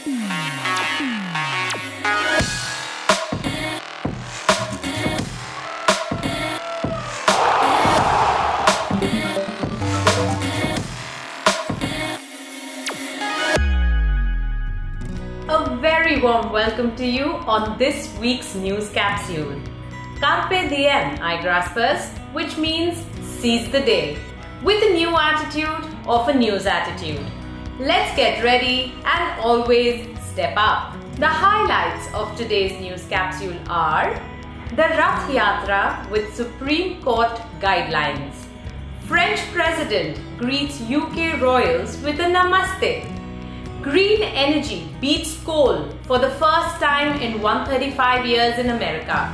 A very warm welcome to you on this week's news capsule. Carpe diem, Igraasp-Making, which means seize the day, with a new attitude of a news attitude. Let's get ready and always step up. The highlights of today's news capsule are the Rath Yatra with Supreme Court guidelines. French President greets UK royals with a Namaste. Green energy beats coal for the first time in 135 years in America.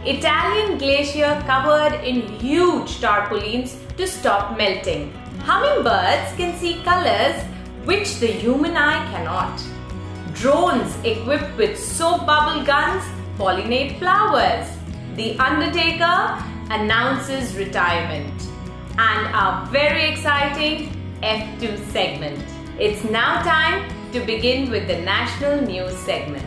Italian glacier covered in huge tarpaulins to stop melting. Hummingbirds can see colors which the human eye cannot. Drones equipped with soap bubble guns pollinate flowers. The Undertaker announces retirement. And our very exciting F2 segment. It's now time to begin with the national news segment.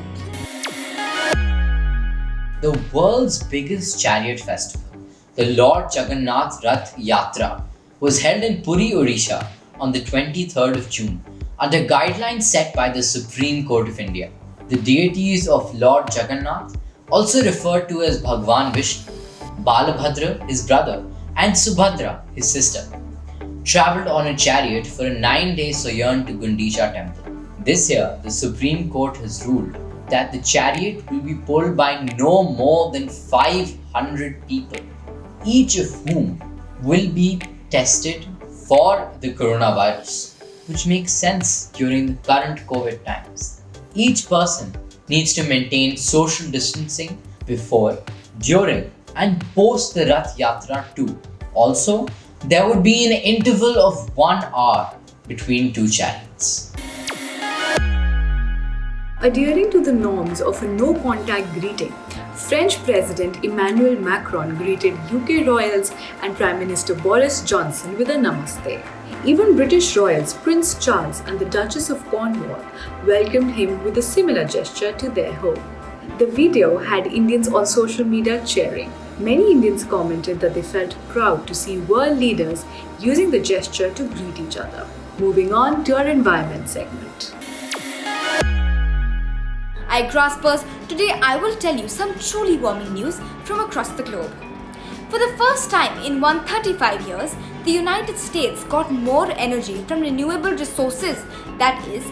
The world's biggest chariot festival, the Lord Jagannath Rath Yatra, was held in Puri, Odisha on the 23rd of June under guidelines set by the Supreme Court of India. The deities of Lord Jagannath, also referred to as Bhagwan Vishnu, Balabhadra, his brother, and Subhadra, his sister, travelled on a chariot for a 9-day sojourn to Gundicha temple. This year, the Supreme Court has ruled that the chariot will be pulled by no more than 500 people, each of whom will be tested for the coronavirus, which makes sense during the current COVID times. Each person needs to maintain social distancing before, during, and post the Rath Yatra too. Also, there would be an interval of 1 hour between two chariots. Adhering to the norms of a no-contact greeting, French President Emmanuel Macron greeted UK royals and Prime Minister Boris Johnson with a Namaste. Even British royals Prince Charles and the Duchess of Cornwall welcomed him with a similar gesture to their home. The video had Indians on social media cheering. Many Indians commented that they felt proud to see world leaders using the gesture to greet each other. Moving on to our environment segment. Igraasp-Making, today I will tell you some truly warming news from across the globe. For the first time in 135 years, the United States got more energy from renewable resources, that is,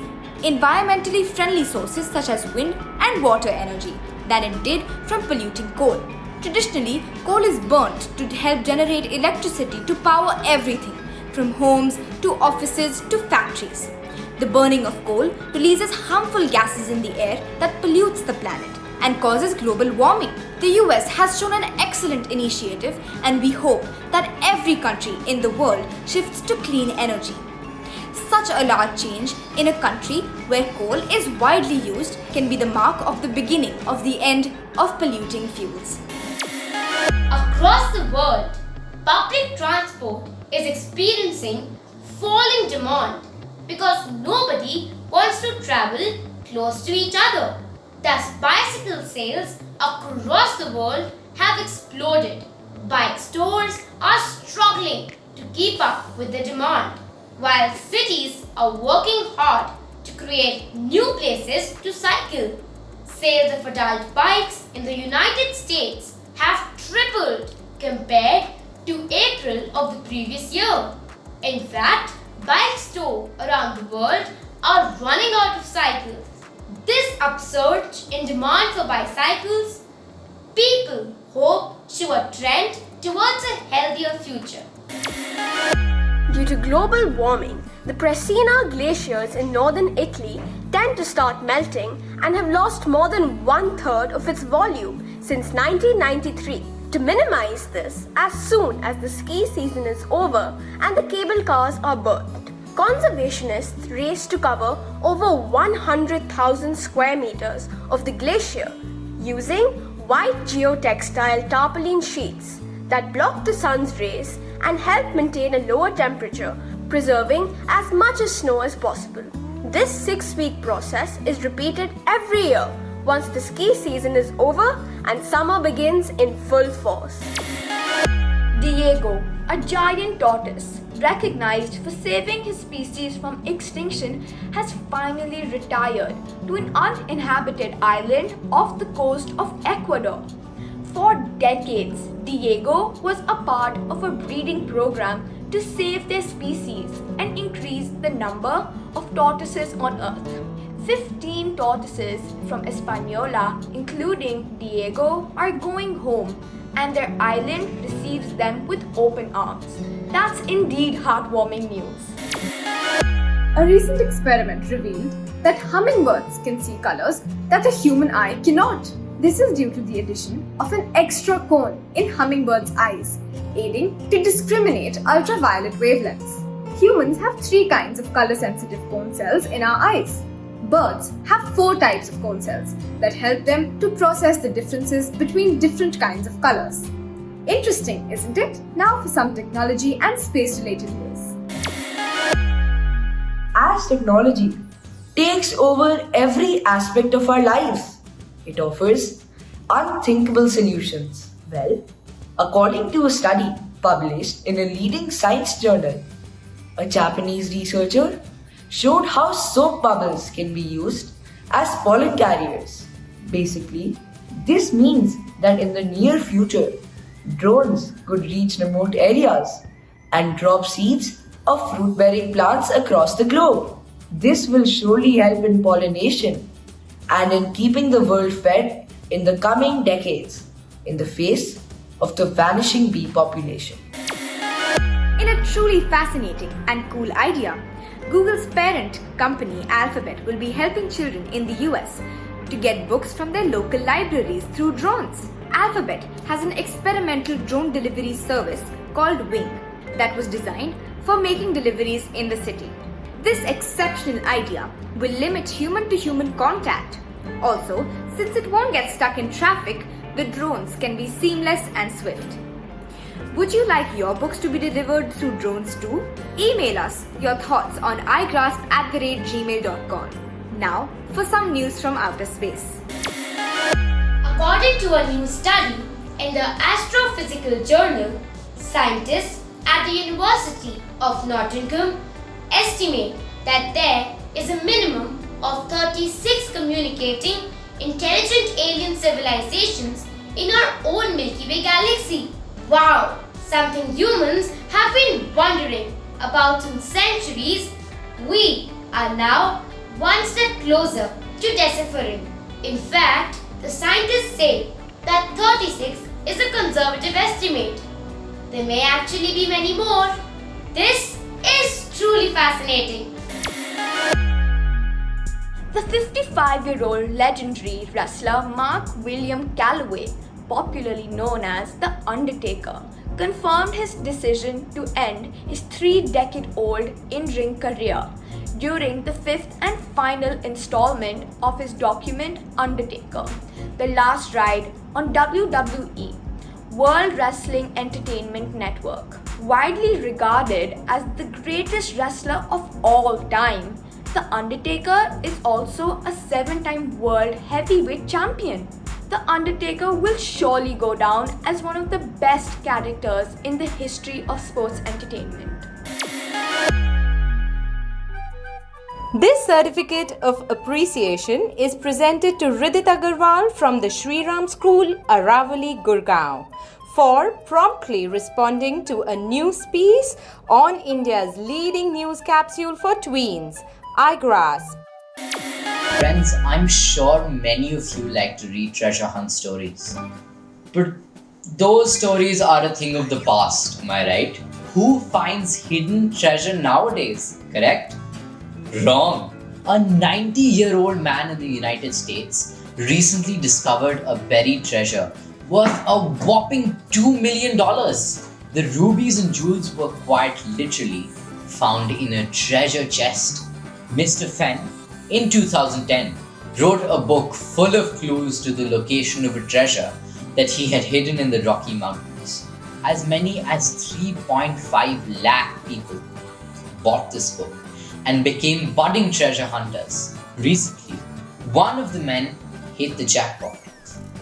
environmentally friendly sources such as wind and water energy, than it did from polluting coal. Traditionally, coal is burnt to help generate electricity to power everything, from homes to offices to factories. The burning of coal releases harmful gases in the air that pollutes the planet and causes global warming. The US has shown an excellent initiative, and we hope that every country in the world shifts to clean energy. Such a large change in a country where coal is widely used can be the mark of the beginning of the end of polluting fuels. Across the world, public transport is experiencing falling demand because nobody wants to travel close to each other. Thus, bicycle sales across the world have exploded. Bike stores are struggling to keep up with the demand, while cities are working hard to create new places to cycle. Sales of adult bikes in the United States have tripled compared to April of the previous year. In fact, bike stores around the world are running out of cycles. This upsurge in demand for bicycles, people hope show a trend towards a healthier future. Due to global warming, the Presina glaciers in northern Italy tend to start melting and have lost more than 1/3 of its volume since 1993. To minimize this, as soon as the ski season is over and the cable cars are burnt, conservationists race to cover over 100,000 square meters of the glacier using white geotextile tarpaulin sheets that block the sun's rays and help maintain a lower temperature, preserving as much as snow as possible. This 6-week process is repeated every year once the ski season is over and summer begins in full force. Diego, a giant tortoise recognized for saving his species from extinction, has finally retired to an uninhabited island off the coast of Ecuador. For decades, Diego was a part of a breeding program to save their species and increase the number of tortoises on Earth. 15 tortoises from Hispaniola, including Diego, are going home, and their island receives them with open arms. That's indeed heartwarming news. A recent experiment revealed that hummingbirds can see colors that a human eye cannot. This is due to the addition of an extra cone in hummingbirds' eyes, aiding to discriminate ultraviolet wavelengths. Humans have 3 kinds of color-sensitive cone cells in our eyes. Birds have 4 types of cone cells that help them to process the differences between different kinds of colors. Interesting, isn't it? Now for some technology and space-related news. As technology takes over every aspect of our lives, it offers unthinkable solutions. Well, according to a study published in a leading science journal, a Japanese researcher showed how soap bubbles can be used as pollen carriers. Basically, this means that in the near future, drones could reach remote areas and drop seeds of fruit-bearing plants across the globe. This will surely help in pollination and in keeping the world fed in the coming decades in the face of the vanishing bee population. In a truly fascinating and cool idea, Google's parent company Alphabet will be helping children in the US to get books from their local libraries through drones. Alphabet has an experimental drone delivery service called Wing that was designed for making deliveries in the city. This exceptional idea will limit human-to-human contact. Also, since it won't get stuck in traffic, the drones can be seamless and swift. Would you like your books to be delivered through drones too? Email us your thoughts on igraasp@gmail.com. Now, for some news from outer space. According to a new study in the Astrophysical Journal, scientists at the University of Nottingham estimate that there is a minimum of 36 communicating intelligent alien civilizations in our own Milky Way galaxy. Wow! Something humans have been wondering about since centuries. We are now one step closer to deciphering. In fact, the scientists say that 36 is a conservative estimate. There may actually be many more. This is truly fascinating. The 55-year-old legendary wrestler Mark William Calloway, popularly known as The Undertaker, confirmed his decision to end his 3-decade-old in-ring career during the 5th and final installment of his document Undertaker, The Last Ride on WWE, World Wrestling Entertainment Network. Widely regarded as the greatest wrestler of all time, The Undertaker is also a 7-time world heavyweight champion. The Undertaker will surely go down as one of the best characters in the history of sports entertainment. This certificate of appreciation is presented to Ridit Agarwal from the Shri Ram School, Aravali, Gurgaon, for promptly responding to a news piece on India's leading news capsule for tweens, Igraasp. Friends, I'm sure many of you like to read treasure hunt stories. But those stories are a thing of the past, am I right? Who finds hidden treasure nowadays, correct? Wrong. A 90-year-old man in the United States recently discovered a buried treasure worth a whopping $2 million. The rubies and jewels were quite literally found in a treasure chest. Mr. Fenn, in 2010, wrote a book full of clues to the location of a treasure that he had hidden in the Rocky Mountains. As many as 3.5 lakh people bought this book, and became budding treasure hunters. Recently, one of the men hit the jackpot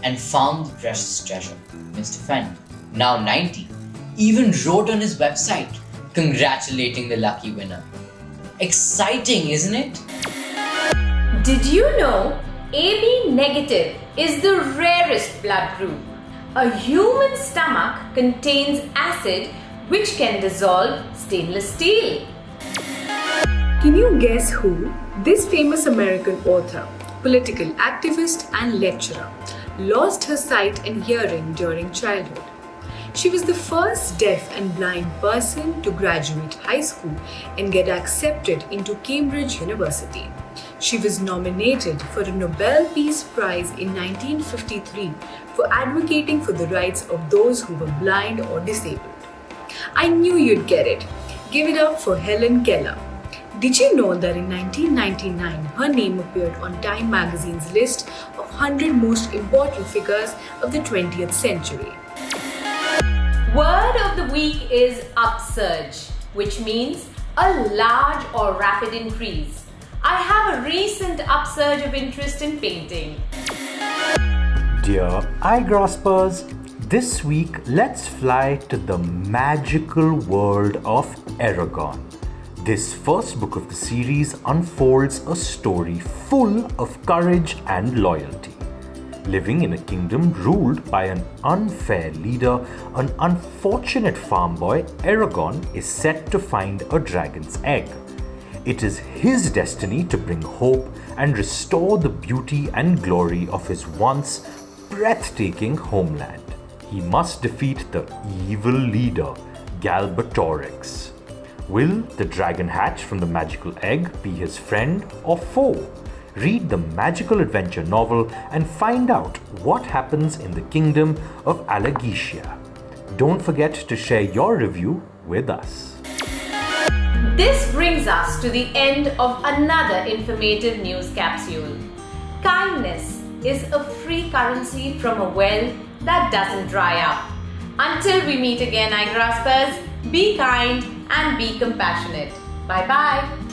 and found the precious treasure. Mr. Fenn, now 90, even wrote on his website congratulating the lucky winner. Exciting, isn't it? Did you know AB negative is the rarest blood group? A human stomach contains acid which can dissolve stainless steel. Can you guess who? This famous American author, political activist and lecturer lost her sight and hearing during childhood. She was the first deaf and blind person to graduate high school and get accepted into Cambridge University. She was nominated for a Nobel Peace Prize in 1953 for advocating for the rights of those who were blind or disabled. I knew you'd get it. Give it up for Helen Keller. Did you know that in 1999, her name appeared on Time magazine's list of 100 most important figures of the 20th century? Word of the week is upsurge, which means a large or rapid increase. I have a recent upsurge of interest in painting. Dear Igraspers, this week let's fly to the magical world of Aragon. This first book of the series unfolds a story full of courage and loyalty. Living in a kingdom ruled by an unfair leader, an unfortunate farm boy, Aragon is set to find a dragon's egg. It is his destiny to bring hope and restore the beauty and glory of his once breathtaking homeland. He must defeat the evil leader, Galbatorix. Will the dragon hatch from the magical egg be his friend or foe? Read the magical adventure novel and find out what happens in the kingdom of Alagesia. Don't forget to share your review with us. This brings us to the end of another informative news capsule. Kindness is a free currency from a well that doesn't dry up. Until we meet again, Igraspers, be kind and be compassionate. Bye-bye.